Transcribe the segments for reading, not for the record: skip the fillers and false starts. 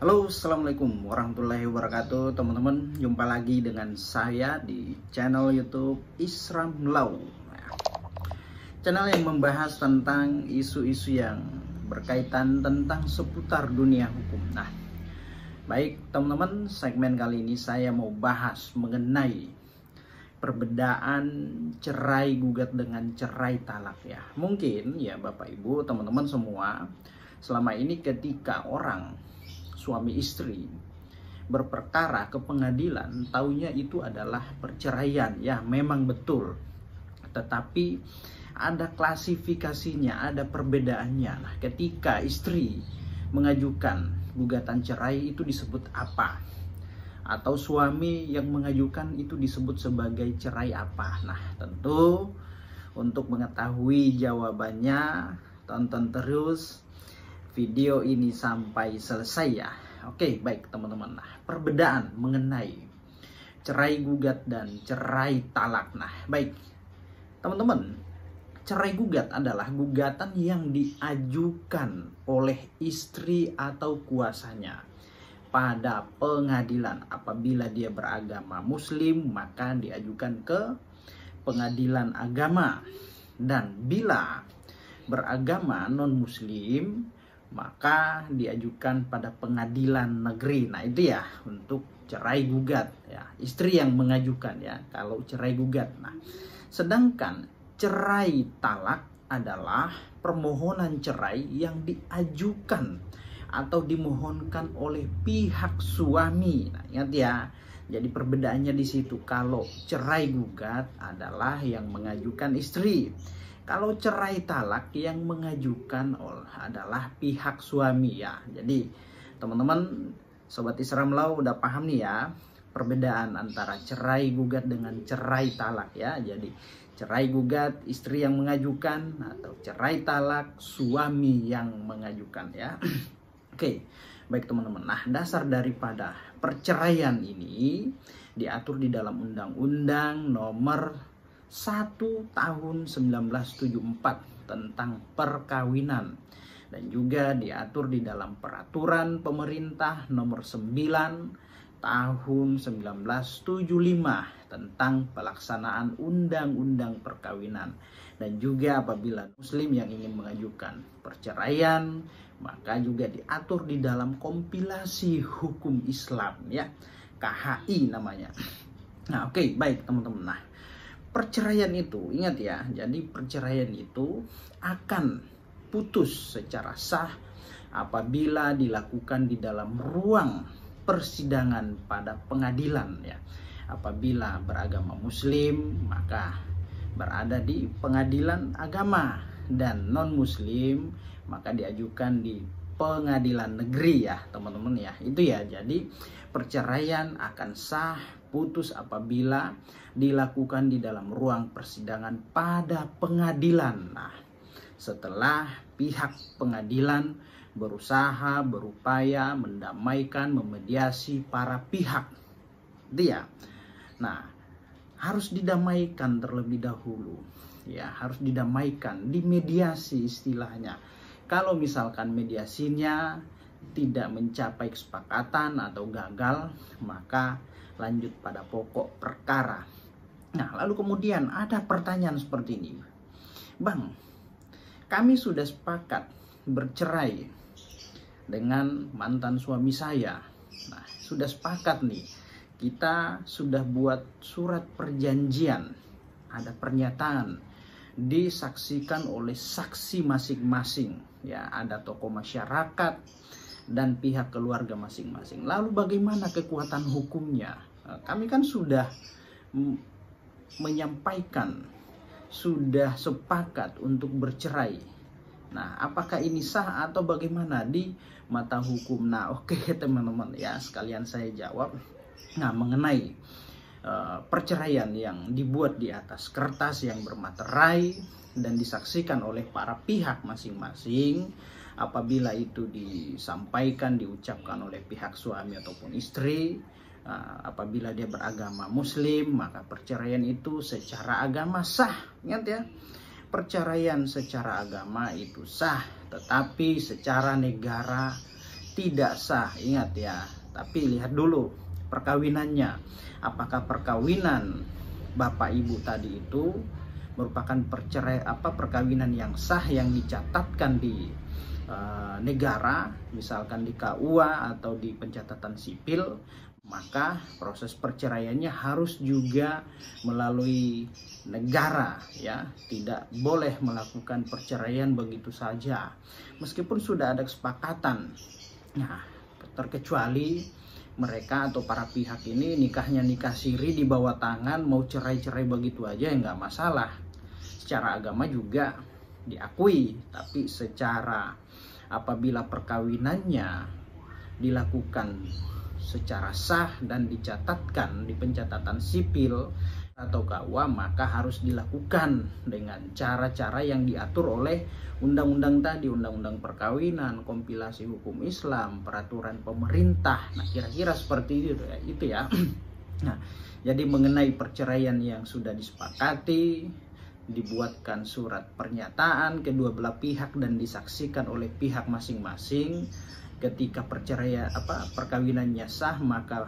Halo, assalamualaikum warahmatullahi wabarakatuh, teman-teman. Jumpa lagi dengan saya di channel YouTube Isram Law, channel yang membahas tentang isu-isu yang berkaitan tentang seputar dunia hukum. Nah, baik teman-teman, segmen kali ini saya mau bahas mengenai perbedaan cerai gugat dengan cerai talak ya. Mungkin ya Bapak Ibu, teman-teman semua, selama ini ketika orang suami istri berperkara ke pengadilan, taunya itu adalah perceraian. Ya, memang betul. Tetapi ada klasifikasinya, ada perbedaannya. Nah, ketika istri mengajukan gugatan cerai itu disebut apa? Atau suami yang mengajukan itu disebut sebagai cerai apa? Nah, tentu untuk mengetahui jawabannya, tonton terus video ini sampai selesai ya. Oke, baik teman-teman. Nah, perbedaan mengenai cerai gugat dan cerai talak. Nah, baik teman-teman, cerai gugat adalah gugatan yang diajukan oleh istri atau kuasanya pada pengadilan. Apabila dia beragama Muslim, maka diajukan ke pengadilan agama, dan bila beragama non-Muslim maka diajukan pada pengadilan negeri. Nah, itu ya untuk cerai gugat ya, istri yang mengajukan ya kalau cerai gugat. Nah, sedangkan cerai talak adalah permohonan cerai yang diajukan atau dimohonkan oleh pihak suami. Nah, ingat ya, jadi perbedaannya di situ. Kalau cerai gugat adalah yang mengajukan istri. Kalau cerai talak yang mengajukan adalah pihak suami ya. Jadi teman-teman Sobat Isram Law udah paham nih ya perbedaan antara cerai gugat dengan cerai talak ya. Jadi cerai gugat istri yang mengajukan, atau cerai talak suami yang mengajukan ya. Oke, baik teman-teman. Nah, dasar daripada perceraian ini diatur di dalam Undang-Undang Nomor 1 tahun 1974 tentang perkawinan, dan juga diatur di dalam Peraturan Pemerintah Nomor 9 tahun 1975 tentang pelaksanaan Undang-Undang Perkawinan. Dan juga apabila Muslim yang ingin mengajukan perceraian, maka juga diatur di dalam kompilasi hukum Islam ya, KHI namanya. Nah, oke, baik teman-teman. Nah, perceraian itu, ingat ya, jadi perceraian itu akan putus secara sah apabila dilakukan di dalam ruang persidangan pada pengadilan ya. Apabila beragama Muslim, maka berada di pengadilan agama, dan non-Muslim maka diajukan di pengadilan negeri ya teman-teman ya. Itu ya, jadi perceraian akan sah putus apabila dilakukan di dalam ruang persidangan pada pengadilan. Nah, setelah pihak pengadilan berusaha, berupaya mendamaikan, memediasi para pihak. Dia, nah, harus didamaikan terlebih dahulu. Ya, harus didamaikan, dimediasi istilahnya. Kalau misalkan mediasinya tidak mencapai kesepakatan atau gagal, maka lanjut pada pokok perkara. Nah, lalu kemudian ada pertanyaan seperti ini. Bang, kami sudah sepakat bercerai dengan mantan suami saya. Nah, sudah sepakat nih. Kita sudah buat surat perjanjian. Ada pernyataan, disaksikan oleh saksi masing-masing. Ya, ada tokoh masyarakat dan pihak keluarga masing-masing. Lalu bagaimana kekuatan hukumnya? Kami kan sudah menyampaikan, sudah sepakat untuk bercerai. Nah, apakah ini sah atau bagaimana di mata hukum? Nah, oke teman-teman ya, sekalian saya jawab. Nah, mengenai perceraian yang dibuat di atas kertas yang bermaterai dan disaksikan oleh para pihak masing-masing, apabila itu disampaikan, diucapkan oleh pihak suami ataupun istri, apabila dia beragama Muslim, maka perceraian itu secara agama sah. Ingat ya, perceraian secara agama itu sah, tetapi secara negara tidak sah. Ingat ya, tapi lihat dulu perkawinannya. Apakah perkawinan bapak ibu tadi itu merupakan perkawinan yang sah, yang dicatatkan di negara, misalkan di KUA atau di pencatatan sipil, maka proses perceraiannya harus juga melalui negara ya. Tidak boleh melakukan perceraian begitu saja meskipun sudah ada kesepakatan. Nah, terkecuali mereka atau para pihak ini nikahnya nikah siri di bawah tangan, mau cerai-cerai begitu aja ya nggak masalah. Secara agama juga diakui, tapi secara apabila perkawinannya dilakukan secara sah dan dicatatkan di pencatatan sipil atau KUA, maka harus dilakukan dengan cara-cara yang diatur oleh undang-undang tadi, undang-undang perkawinan, kompilasi hukum Islam, peraturan pemerintah. Nah, kira-kira seperti itu ya. Nah, jadi mengenai perceraian yang sudah disepakati, dibuatkan surat pernyataan kedua belah pihak dan disaksikan oleh pihak masing-masing. Ketika perkawinannya sah, maka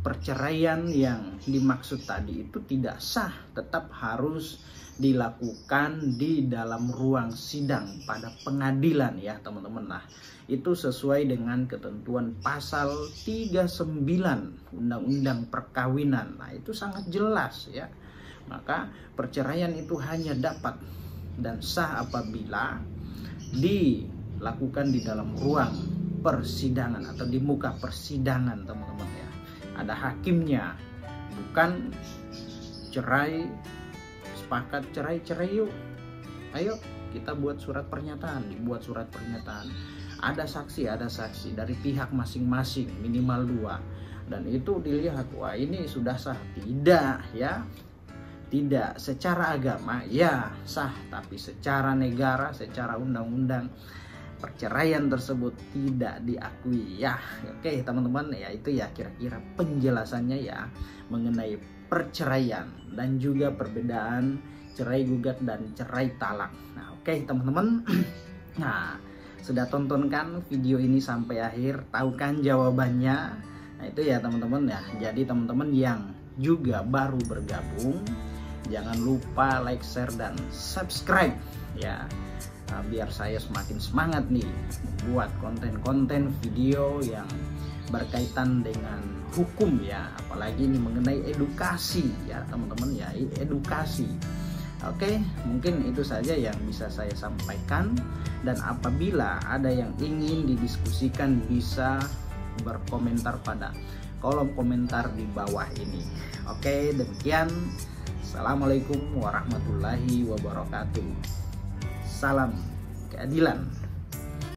perceraian yang dimaksud tadi itu tidak sah, tetap harus dilakukan di dalam ruang sidang pada pengadilan ya teman-teman. Nah, itu sesuai dengan ketentuan pasal 39 Undang-Undang Perkawinan. Nah, itu sangat jelas ya. Maka perceraian itu hanya dapat dan sah apabila dilakukan di dalam ruang persidangan atau di muka persidangan teman-teman ya. Ada hakimnya, bukan cerai, sepakat cerai yuk, ayo kita buat surat pernyataan, dibuat surat pernyataan. Ada saksi dari pihak masing-masing minimal 2, dan itu dilihat, wah ini sudah sah. Tidak ya, tidak. Secara agama ya sah, tapi secara negara, secara undang-undang perceraian tersebut tidak diakui ya. Oke teman-teman ya, itu ya kira-kira penjelasannya ya mengenai perceraian dan juga perbedaan cerai gugat dan cerai talak. Nah oke teman-teman, nah sudah tonton kan video ini sampai akhir, tahu kan jawabannya? Nah itu ya teman-teman ya. Jadi teman-teman yang juga baru bergabung, jangan lupa like, share, dan subscribe ya. Nah, biar saya semakin semangat nih membuat konten-konten video yang berkaitan dengan hukum ya, apalagi ini mengenai edukasi ya teman-teman ya, edukasi. Oke, mungkin itu saja yang bisa saya sampaikan, dan apabila ada yang ingin didiskusikan bisa berkomentar pada kolom komentar di bawah ini. Oke, demikian. Assalamualaikum warahmatullahi wabarakatuh. Salam keadilan.